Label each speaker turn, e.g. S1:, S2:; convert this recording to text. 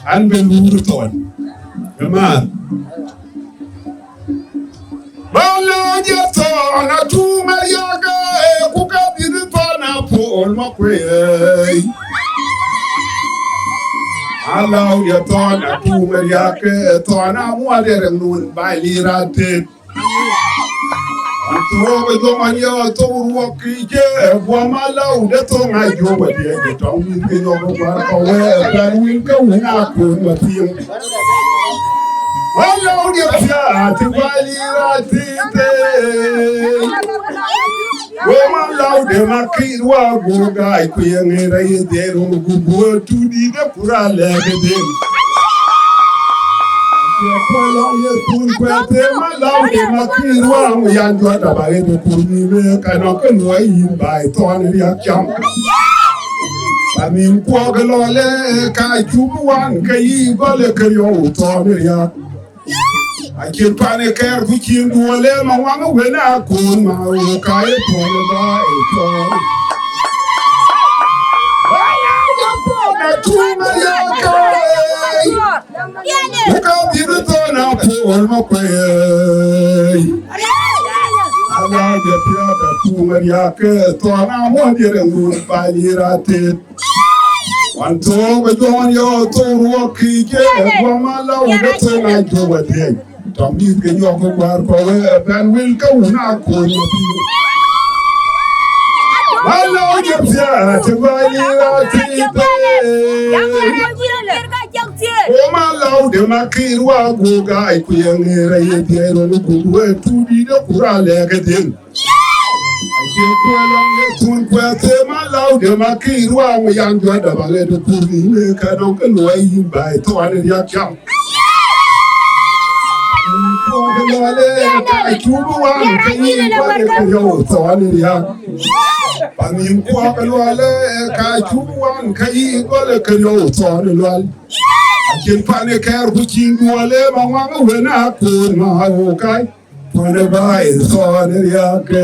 S1: an ben wuru ton kama bala jeto na tu mariaga ku ka bir ton na pol makwe alaw ya ton na tu mariaga ton na mo adere nun bailirate Antowe do manya to ruoki je wamala ude to ngajo wadi e to win ke yo ko ba ko we ban win ka una ko matim wala ude pia ti wali rati te wamala ude makir wa go ga ku yenge ra ye de ro ku bo tu di de pura le de Polong ye pun kwete malau de makirwa mu yanjwa da bare de kurni me kana ko no yin bai to an ri akyam amin ko galole ka jubuwan kai gole kariyo to mi ya akin pane ker ku kin dole ma wanga wena kun ma o kai to ba e to Uka biruto na pol makwe Ala je pia da tu maria ke to na mo dire ngun balirate Wanto be don yo to roki je wa mala u de to na jo wate to mi ke yo ko war ko we ben wil ka una ko Mala je pia te balirate Omala de makirwa goga ikuyengera yedero nukuwe tudi de kurale gedin Aje kwelonge tun kwete mala de makirwa yanjwa da bale de kuri ne kadon kanwa yimba to ane yakam Kwelale ka chubuwa kanyi kwale yo to ane yakam Pamin kwa kalwale ka chubuwa kanyi kwale kanyo to ane lwal Akin pane ker kucing wale mama wena kun ma hokai pane bai so ne ya ke